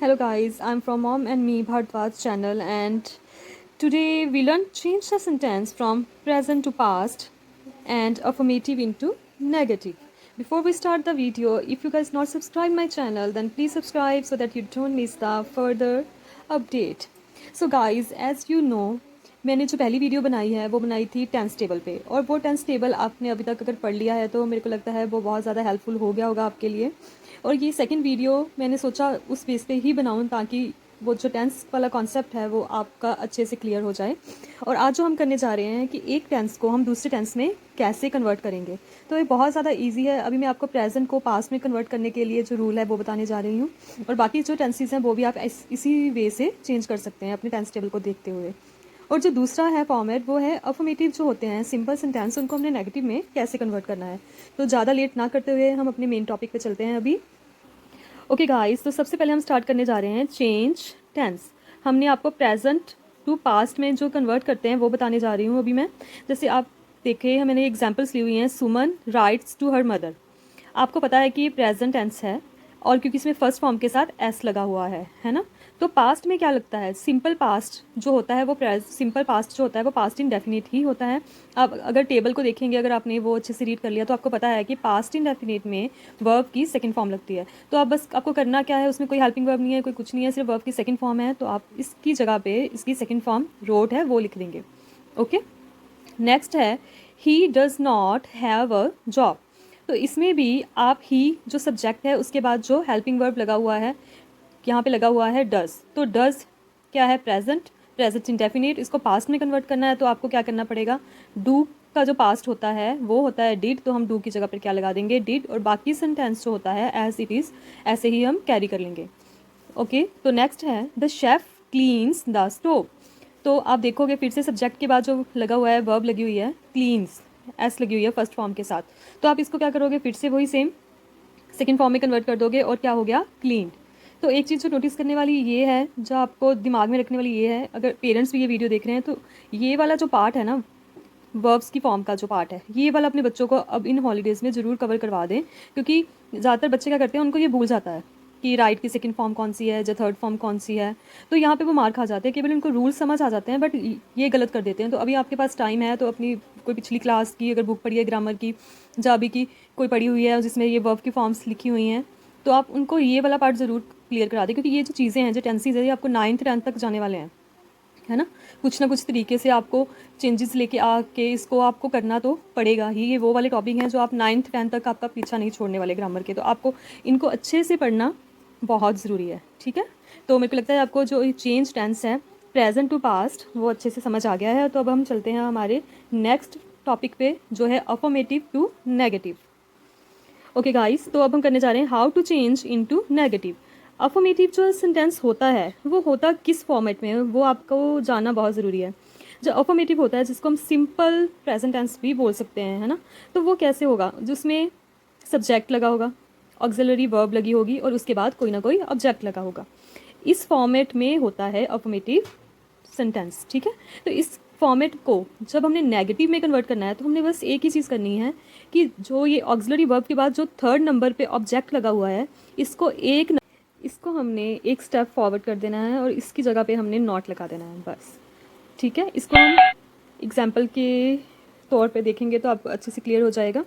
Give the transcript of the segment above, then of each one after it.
Hello guys, I'm from Mom and Me Bhardwaj channel and today we learn change the sentence from present to past and affirmative into negative. Before we start the video, if you guys not subscribe my channel then please subscribe so that you don't miss the further update. So guys, as you know, मैंने जो पहली video बनाई है वो बनाई थी tense table पे और वो टेंस टेबल आपने अभी तक अगर पढ़ लिया है तो मेरे को लगता है वो बहुत ज़्यादा हेल्पफुल हो गया होगा आपके लिए। और ये सेकंड वीडियो मैंने सोचा उस बेस पे ही बनाऊं ताकि वो जो टेंस वाला कॉन्सेप्ट है वो आपका अच्छे से क्लियर हो जाए। और आज जो हम करने जा रहे हैं कि एक टेंस को हम दूसरे टेंस में कैसे कन्वर्ट करेंगे, तो ये बहुत ज़्यादा इजी है। अभी मैं आपको प्रेजेंट को पास्ट में कन्वर्ट करने के लिए जो रूल है वो बताने जा रही हूँ और बाकी जो टेंसेस हैं वो भी आप इसी वे से चेंज कर सकते हैं अपने टेंस टेबल को देखते हुए। और जो दूसरा है फॉर्मेट वो है अफर्मेटिव जो होते हैं सिंपल सेंटेंस, उनको हमने नेगेटिव में कैसे कन्वर्ट करना है। तो ज़्यादा लेट ना करते हुए हम अपने मेन टॉपिक पे चलते हैं अभी। ओके गाइस, तो सबसे पहले हम स्टार्ट करने जा रहे हैं चेंज टेंस। हमने आपको प्रेजेंट टू पास्ट में जो कन्वर्ट करते हैं वो बताने जा रही हूँ अभी मैं। जैसे आप देखें, मैंने एग्जांपल्स ली हुई हैं। सुमन राइट्स टू हर मदर। आपको पता है कि ये प्रेजेंट टेंस है और क्योंकि इसमें फर्स्ट फॉर्म के साथ एस लगा हुआ है ना। तो पास्ट में क्या लगता है, सिंपल पास्ट जो होता है वो सिंपल पास्ट जो होता है वो पास्ट इंडेफिनिट ही होता है। आप अगर टेबल को देखेंगे, अगर आपने वो अच्छे से रीड कर लिया तो आपको पता है कि पास्ट इंडेफिनिट में वर्ब की सेकंड फॉर्म लगती है। तो आप बस आपको करना क्या है, उसमें कोई हेल्पिंग वर्ब नहीं है, कोई कुछ नहीं है, सिर्फ वर्ब की सेकंड फॉर्म है। तो आप इसकी जगह पे इसकी सेकंड फॉर्म रोट है वो लिख देंगे। ओके, नेक्स्ट है he does not have a job. तो इसमें भी आप ही जो सब्जेक्ट है उसके बाद जो हेल्पिंग वर्ब लगा हुआ है, यहाँ पे लगा हुआ है डज़। तो डज़ क्या है, प्रेजेंट इंडेफिनिट। इसको पास्ट में कन्वर्ट करना है तो आपको क्या करना पड़ेगा, डू का जो पास्ट होता है वो होता है डिड, तो हम डू की जगह पर क्या लगा देंगे, डिड। और बाकी सेंटेंस जो होता है एज इट इज़ ऐसे ही हम कैरी कर लेंगे। ओके, तो नेक्स्ट है the chef cleans the stove. तो आप देखोगे फिर से सब्जेक्ट के बाद जो लगा हुआ है वर्ब लगी हुई है क्लीन्स, एस लगी हुई है फर्स्ट फॉर्म के साथ। तो आप इसको क्या करोगे, फिर से वही सेम सेकंड फॉर्म में कन्वर्ट कर दोगे और क्या हो गया, क्लीन। तो एक चीज़ जो नोटिस करने वाली ये है, जो आपको दिमाग में रखने वाली ये है, अगर पेरेंट्स भी ये वीडियो देख रहे हैं तो ये वाला जो पार्ट है ना, वर्ब्स की फॉर्म का जो पार्ट है, ये वाला अपने बच्चों को अब इन हॉलीडेज़ में ज़रूर कवर करवा दें। क्योंकि ज़्यादातर बच्चे क्या करते हैं, उनको ये भूल जाता है कि राइट की सेकंड फॉर्म कौन सी है, जो थर्ड फॉर्म कौन सी है। तो यहाँ पे वो मार खा जाते हैं, केवल उनको रूल समझ आ जाते हैं बट ये गलत कर देते हैं। तो अभी आपके पास टाइम है तो अपनी कोई पिछली क्लास की अगर बुक पढ़ी है ग्रामर की, जाबी की कोई पढ़ी हुई है जिसमें ये वर्ब की फॉर्म्स लिखी हुई हैं, तो आप उनको ये वाला पार्ट ज़रूर क्लियर करा दें। क्योंकि ये जो चीज़ें हैं, जो टेंसेज है, ये आपको 9th 10th तक जाने वाले हैं, है ना। कुछ ना कुछ तरीके से आपको चेंजेस लेके आके इसको आपको करना तो पड़ेगा ही। ये वो वाले टॉपिक हैं जो आप 9th 10th तक आपका पीछा नहीं छोड़ने वाले ग्रामर के। तो आपको इनको अच्छे से पढ़ना बहुत ज़रूरी है, ठीक है। तो मेरे को लगता है आपको जो चेंज टेंस है प्रेजेंट टू पास्ट वो अच्छे से समझ आ गया है। तो अब हम चलते हैं हमारे नेक्स्ट टॉपिक पे जो है affirmative to negative. Okay guys, तो अब हम करने जा रहे हैं how to change into negative. Affirmative जो सेंटेंस होता है वो होता किस फॉर्मेट में है वो आपको जानना बहुत ज़रूरी है। जो अफर्मेटिव होता है, जिसको हम सिंपल प्रेजेंट टेंस भी बोल सकते हैं, है ना। तो वो कैसे होगा, जिसमें सब्जेक्ट लगा होगा, ऑक्सिलरी वर्ब लगी होगी और उसके बाद कोई ना कोई ऑब्जेक्ट लगा होगा। इस फॉर्मेट में होता है अफर्मेटिव सेंटेंस, ठीक है। तो इस फॉर्मेट को जब हमने नेगेटिव में कन्वर्ट करना है तो हमने बस एक ही चीज़ करनी है कि जो ये ऑक्सिलरी वर्ब के बाद जो थर्ड नंबर पे ऑब्जेक्ट लगा हुआ है, इसको हमने एक स्टेप फॉरवर्ड कर देना है और इसकी जगह पे हमने नॉट लगा देना है, बस, ठीक है। इसको हम एग्जाम्पल के तौर पे देखेंगे तो आपको अच्छे से क्लियर हो जाएगा।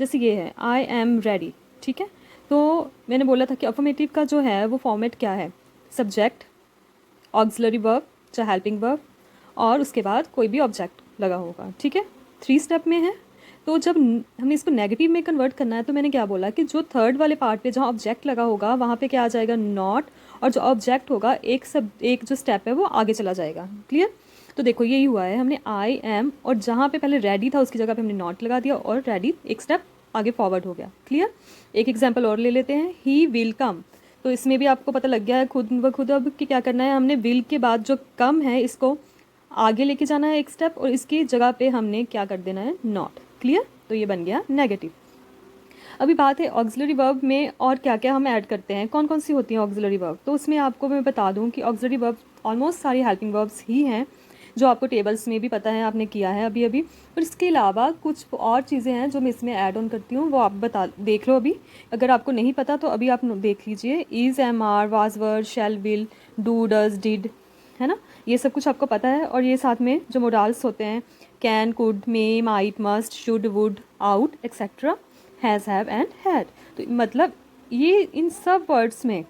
जैसे ये है आई एम रेडी, ठीक है। तो मैंने बोला था कि अफर्मेटिव का जो है वो फॉर्मेट क्या है, सब्जेक्ट, ऑक्सिलरी वर्ब चाहे हेल्पिंग वर्ब और उसके बाद कोई भी ऑब्जेक्ट लगा होगा, ठीक है। 3 स्टेप में है। तो जब हमने इसको नेगेटिव में कन्वर्ट करना है तो मैंने क्या बोला कि जो थर्ड वाले पार्ट पे जहाँ ऑब्जेक्ट लगा होगा वहाँ पे क्या आ जाएगा, नॉट। और जो ऑब्जेक्ट होगा एक जो स्टेप है वो आगे चला जाएगा, क्लियर। तो देखो यही हुआ है, हमने आई एम और जहाँ पे पहले रेडी था उसकी जगह पे हमने नॉट लगा दिया और रेडी एक स्टेप आगे फॉरवर्ड हो गया, क्लियर। एक एग्जाम्पल और ले लेते हैं, ही विल कम। तो इसमें भी आपको पता लग गया है खुद ब खुद अब कि क्या करना है, हमने विल के बाद जो कम है इसको आगे लेके जाना है एक स्टेप और इसकी जगह पे हमने क्या कर देना है, नॉट, क्लियर। तो ये बन गया नेगेटिव। अभी बात है ऑक्सिलरी वर्ब में और क्या क्या हम ऐड करते हैं, कौन कौन सी होती हैं ऑक्सिलरी वर्ब। तो उसमें आपको मैं बता दूं कि ऑक्सिलरी वर्ब ऑलमोस्ट सारी हेल्पिंग वर्ब्स ही हैं। जो आपको टेबल्स में भी पता है, आपने किया है अभी अभी। और इसके अलावा कुछ और चीज़ें हैं जो मैं इसमें ऐड ऑन करती हूँ, वो आप देख लो अभी। अगर आपको नहीं पता तो अभी आप देख लीजिए। Is, am are, was, were, shall, will, do, does, did, है ना, ये सब कुछ आपको पता है। और ये साथ में जो मोडाल्स होते हैं, can, could, may, might, must, should, would, out, etcetera, has, have and had. तो मतलब ये इन सब वर्ड्स में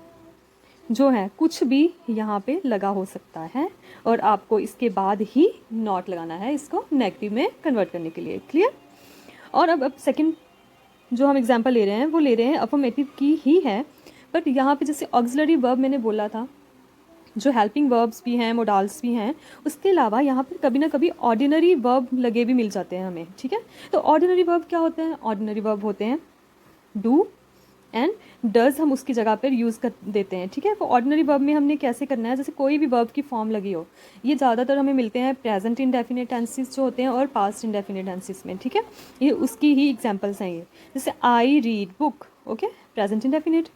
जो है कुछ भी यहाँ पे लगा हो सकता है, और आपको इसके बाद ही नॉट लगाना है इसको नेगेटिव में कन्वर्ट करने के लिए। क्लियर? और अब सेकंड जो हम एग्जांपल ले रहे हैं वो ले रहे हैं अफर्मेटिव की ही है, बट यहाँ पे जैसे ऑक्सिलरी वर्ब मैंने बोला था, जो हेल्पिंग वर्ब्स भी हैं, मोडाल्स भी हैं, उसके अलावा यहाँ पर कभी ना कभी ऑर्डिनरी वर्ब लगे भी मिल जाते हैं हमें। ठीक है, तो ऑर्डिनरी वर्ब क्या होते हैं? ऑर्डिनरी वर्ब होते हैं डू एंड डज, हम उसकी जगह पर यूज़ कर देते हैं। ठीक है, तो ऑर्डिनरी वर्ब में हमने कैसे करना है, जैसे कोई भी वर्ब की फॉर्म लगी हो, ये ज़्यादातर हमें मिलते हैं प्रेजेंट इंडेफिनिट टेंसेस जो होते हैं और पास्ट इंडेफिनिट टेंसेस में। ठीक है, ये उसकी ही एग्जांपल्स हैं ये। जैसे I read book, okay, present indefinite,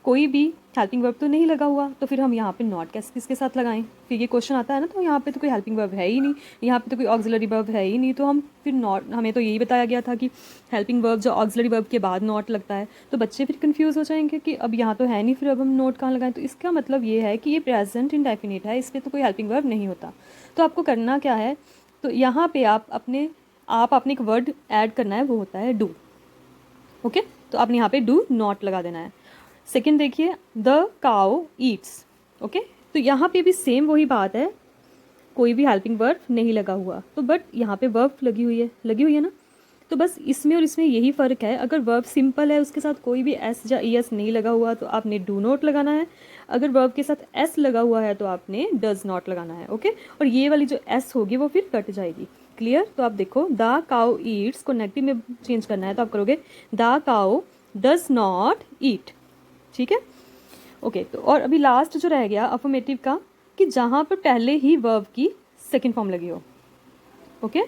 कोई भी हेल्पिंग वर्ब तो नहीं लगा हुआ, तो फिर हम यहाँ पे नॉट कैसे किसके साथ लगाएं? फिर ये क्वेश्चन आता है ना, तो यहाँ पे तो कोई हेल्पिंग वर्ब है ही नहीं, यहाँ पे तो कोई ऑक्सिलरी वर्ब है ही नहीं, तो हम फिर नॉट, हमें तो यही बताया गया था कि हेल्पिंग वर्ब जो ऑक्सिलरी वर्ब के बाद नॉट लगता है, तो बच्चे फिर कंफ्यूज हो जाएंगे कि अब यहाँ तो है नहीं, फिर अब हम नोट कहाँ लगाएं? तो इसका मतलब ये है कि ये प्रेजेंट इंडेफिनिट है, इसमें तो कोई हेल्पिंग वर्ब नहीं होता। तो आपको करना क्या है, तो यहाँ पे आप अपने एक वर्ड ऐड करना है, वो होता है डू। ओके, तो आपने यहाँ पे डू नॉट लगा देना है। सेकेंड देखिए, द काउ ईट्स, ओके, तो यहाँ पे भी सेम वही बात है, कोई भी हेल्पिंग वर्ब नहीं लगा हुआ, तो बट यहाँ पे वर्ब लगी हुई है ना, तो बस इसमें और इसमें यही फ़र्क है। अगर वर्ब सिंपल है, उसके साथ कोई भी एस या ई एस नहीं लगा हुआ, तो आपने डू नॉट लगाना है। अगर वर्ब के साथ एस लगा हुआ है तो आपने डज नॉट लगाना है। ओके, और ये वाली जो एस होगी वो फिर कट जाएगी। क्लियर? तो आप देखो, द काउ ईट्स को नेगेटिव में चेंज करना है, तो आप करोगे the cow does not eat. ठीक है, ओके। तो और अभी लास्ट जो रह गया अफर्मेटिव का, कि जहाँ पर पहले ही वर्ब की सेकंड फॉर्म लगी हो। ओके,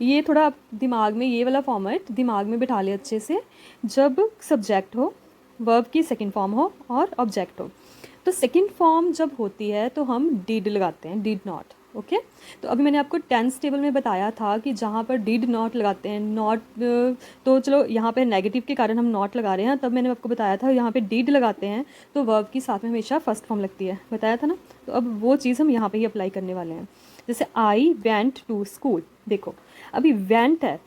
ये थोड़ा आप दिमाग में, ये वाला फॉर्मेट दिमाग में बिठा ले अच्छे से। जब सब्जेक्ट हो, वर्ब की सेकंड फॉर्म हो और ऑब्जेक्ट हो, तो सेकंड फॉर्म जब होती है तो हम डिड लगाते हैं, डिड नॉट। ओके, तो अभी मैंने आपको टेंस टेबल में बताया था कि जहाँ पर डिड नॉट लगाते हैं, नॉट, तो चलो यहाँ पे नेगेटिव के कारण हम नॉट लगा रहे हैं, तब मैंने आपको बताया था यहाँ पे डिड लगाते हैं तो वर्ब की साथ में हमेशा फर्स्ट फॉर्म लगती है, बताया था ना। तो अब वो चीज़ हम यहाँ पे ही अप्लाई करने वाले हैं। जैसे आई वेंट टू स्कूल, देखो अभी वेंट है,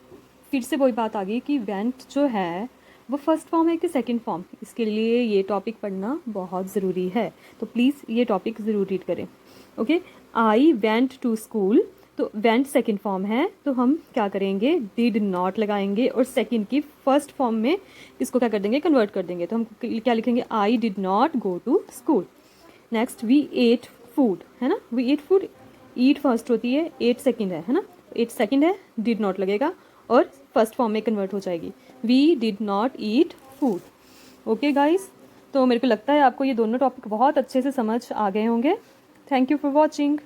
फिर से वही बात आ गई कि वेंट जो है वो फर्स्ट फॉर्म है कि सेकंड फॉर्म, इसके लिए ये टॉपिक पढ़ना बहुत ज़रूरी है, तो प्लीज़ ये टॉपिक ज़रूर रीड करें। Okay, I went to school, तो वेंट सेकंड फॉर्म है, तो हम क्या करेंगे, डिड नॉट लगाएंगे और सेकंड की फर्स्ट फॉर्म में इसको क्या कर देंगे, कन्वर्ट कर देंगे। तो हम क्या लिखेंगे, I did not go to school. Next, we ate food, है ना, we ate food, eat first होती है, एट सेकंड है ना, एट सेकंड है, डिड नॉट लगेगा और फर्स्ट फॉर्म में कन्वर्ट हो जाएगी, we did not eat food. Okay guys, तो मेरे को लगता है आपको ये दोनों टॉपिक बहुत अच्छे से समझ आ गए होंगे। Thank you for watching.